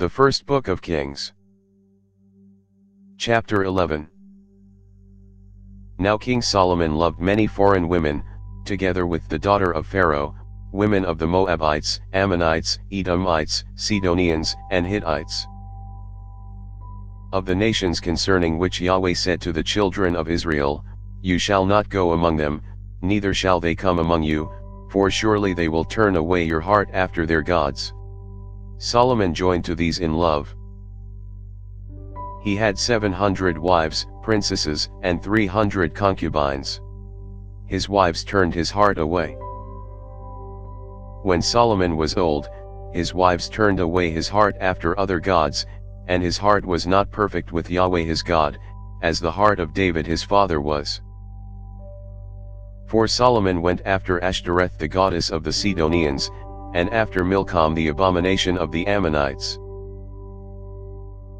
The First Book of Kings. Chapter 11. Now King Solomon loved many foreign women, together with the daughter of Pharaoh, women of the Moabites, Ammonites, Edomites, Sidonians, and Hittites. Of the nations concerning which Yahweh said to the children of Israel, "You shall not go among them, neither shall they come among you, for surely they will turn away your heart after their gods." Solomon joined to these in love. He had 700 wives, princesses, and 300 concubines. His wives turned his heart away. When Solomon was old, his wives turned away his heart after other gods, and his heart was not perfect with Yahweh his God, as the heart of David his father was. For Solomon went after Ashtoreth the goddess of the Sidonians, and after Milcom the abomination of the Ammonites.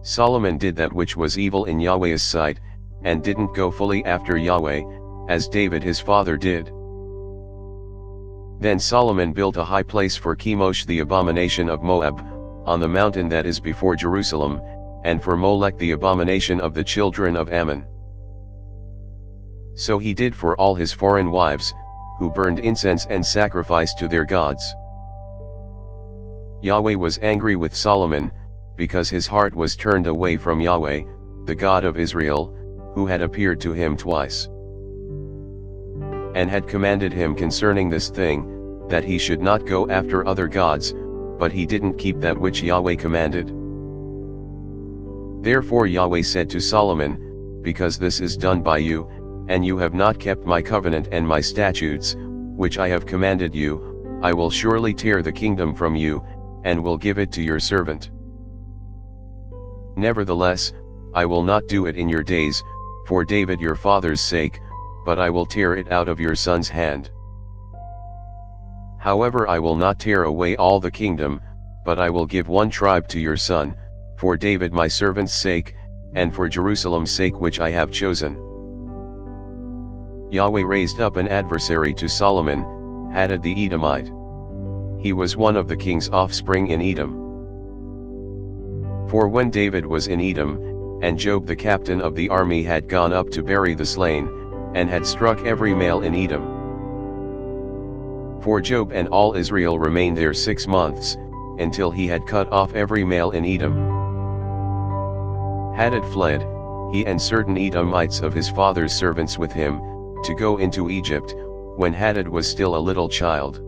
Solomon did that which was evil in Yahweh's sight, and didn't go fully after Yahweh, as David his father did. Then Solomon built a high place for Chemosh the abomination of Moab, on the mountain that is before Jerusalem, and for Molech the abomination of the children of Ammon. So he did for all his foreign wives, who burned incense and sacrificed to their gods. Yahweh was angry with Solomon, because his heart was turned away from Yahweh, the God of Israel, who had appeared to him twice, and had commanded him concerning this thing, that he should not go after other gods, but he didn't keep that which Yahweh commanded. Therefore Yahweh said to Solomon, "Because this is done by you, and you have not kept my covenant and my statutes, which I have commanded you, I will surely tear the kingdom from you, and will give it to your servant. Nevertheless, I will not do it in your days, for David your father's sake, but I will tear it out of your son's hand. However, I will not tear away all the kingdom, but I will give one tribe to your son, for David my servant's sake, and for Jerusalem's sake which I have chosen." Yahweh raised up an adversary to Solomon, Haghe the Edomite. He was one of the king's offspring in Edom. For when David was in Edom, and Joab the captain of the army had gone up to bury the slain, and had struck every male in Edom. For Joab and all Israel remained there 6 months, until he had cut off every male in Edom. Haghe fled, he and certain Edomites of his father's servants with him, to go into Egypt, when Haghe was still a little child.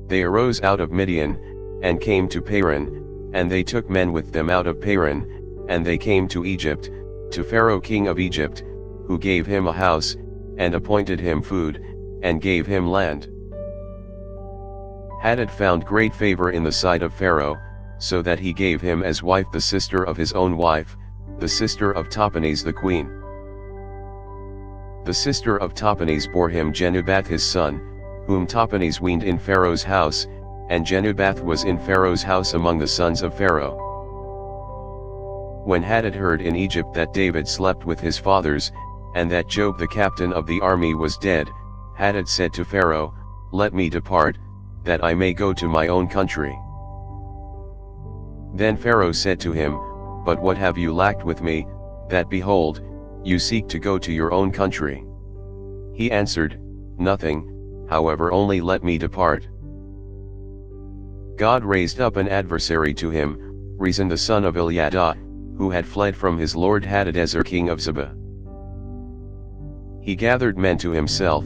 They arose out of Midian, and came to Paran, and they took men with them out of Paran, and they came to Egypt, to Pharaoh king of Egypt, who gave him a house, and appointed him food, and gave him land. Haghe found great favor in the sight of Pharaoh, so that he gave him as wife the sister of his own wife, the sister of Tahpenes the queen. The sister of Tahpenes bore him Genubath his son, whom Tahpenes weaned in Pharaoh's house, and Genubath was in Pharaoh's house among the sons of Pharaoh. When Haghe heard in Egypt that David slept with his fathers, and that Joab the captain of the army was dead, Haghe said to Pharaoh, "Let me depart, that I may go to my own country." Then Pharaoh said to him, "But what have you lacked with me, that behold, you seek to go to your own country?" He answered, "Nothing, however, only let me depart." God raised up an adversary to him, Rezon the son of Eliadah, who had fled from his lord Hadadezer king of Zebah. He gathered men to himself,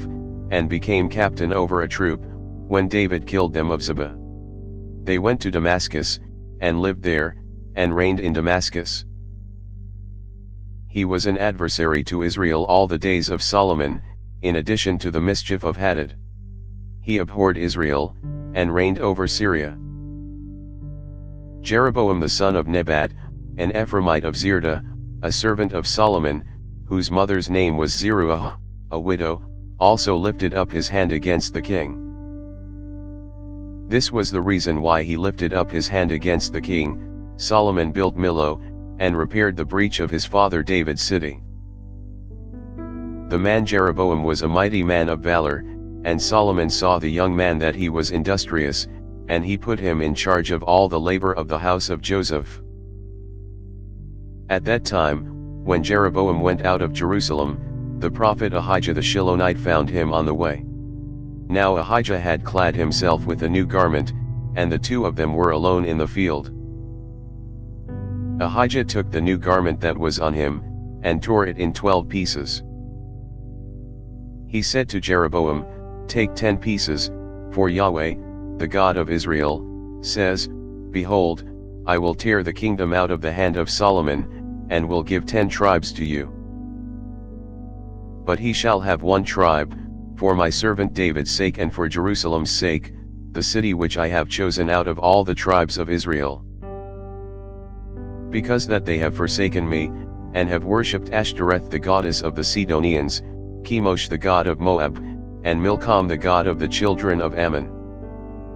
and became captain over a troop, when David killed them of Zebah. They went to Damascus, and lived there, and reigned in Damascus. He was an adversary to Israel all the days of Solomon, in addition to the mischief of Haghe. He abhorred Israel, and reigned over Syria. Jeroboam the son of Nebat, an Ephraimite of Zerdah, a servant of Solomon, whose mother's name was Zeruah, a widow, also lifted up his hand against the king. This was the reason why he lifted up his hand against the king. Solomon built Millo, and repaired the breach of his father David's city. The man Jeroboam was a mighty man of valor, and Solomon saw the young man that he was industrious, and he put him in charge of all the labor of the house of Joseph. At that time, when Jeroboam went out of Jerusalem, the prophet Ahijah the Shilonite found him on the way. Now Ahijah had clad himself with a new garment, and the two of them were alone in the field. Ahijah took the new garment that was on him, and tore it in 12 pieces. He said to Jeroboam, "Take 10 pieces, for Yahweh, the God of Israel, says, Behold, I will tear the kingdom out of the hand of Solomon, and will give 10 tribes to you. But he shall have 1 tribe, for my servant David's sake and for Jerusalem's sake, the city which I have chosen out of all the tribes of Israel. Because that they have forsaken me, and have worshipped Ashtoreth the goddess of the Sidonians, Chemosh the god of Moab, and Milcom the god of the children of Ammon.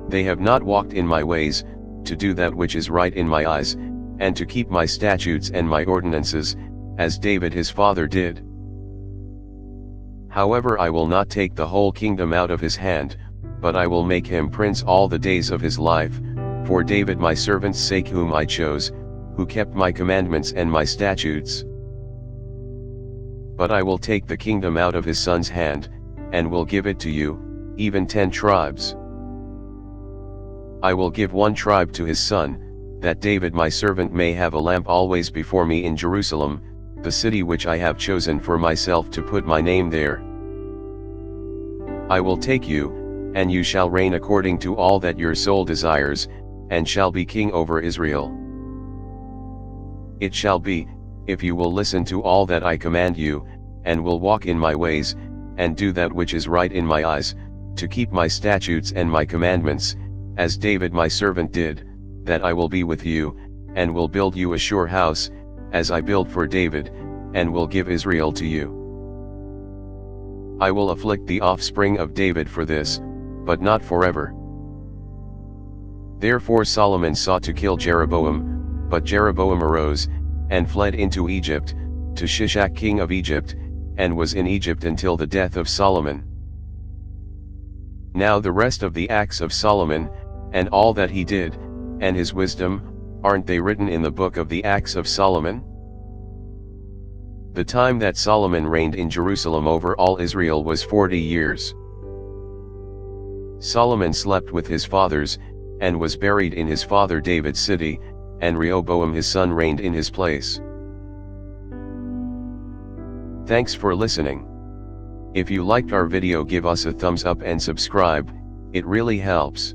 They have not walked in my ways, to do that which is right in my eyes, and to keep my statutes and my ordinances, as David his father did. However, I will not take the whole kingdom out of his hand, but I will make him prince all the days of his life, for David my servant's sake whom I chose, who kept my commandments and my statutes. But I will take the kingdom out of his son's hand, and will give it to you, even 10 tribes. I will give 1 tribe to his son, that David my servant may have a lamp always before me in Jerusalem, the city which I have chosen for myself to put my name there. I will take you, and you shall reign according to all that your soul desires, and shall be king over Israel. It shall be, if you will listen to all that I command you, and will walk in my ways, and do that which is right in my eyes, to keep my statutes and my commandments, as David my servant did, that I will be with you, and will build you a sure house, as I built for David, and will give Israel to you. I will afflict the offspring of David for this, but not forever." Therefore Solomon sought to kill Jeroboam, but Jeroboam arose, and fled into Egypt, to Shishak king of Egypt, and was in Egypt until the death of Solomon. Now the rest of the acts of Solomon, and all that he did, and his wisdom, aren't they written in the book of the Acts of Solomon? The time that Solomon reigned in Jerusalem over all Israel was 40 years. Solomon slept with his fathers, and was buried in his father David's city, and Rehoboam his son reigned in his place. Thanks for listening. If you liked our video, give us a thumbs up and subscribe, it really helps.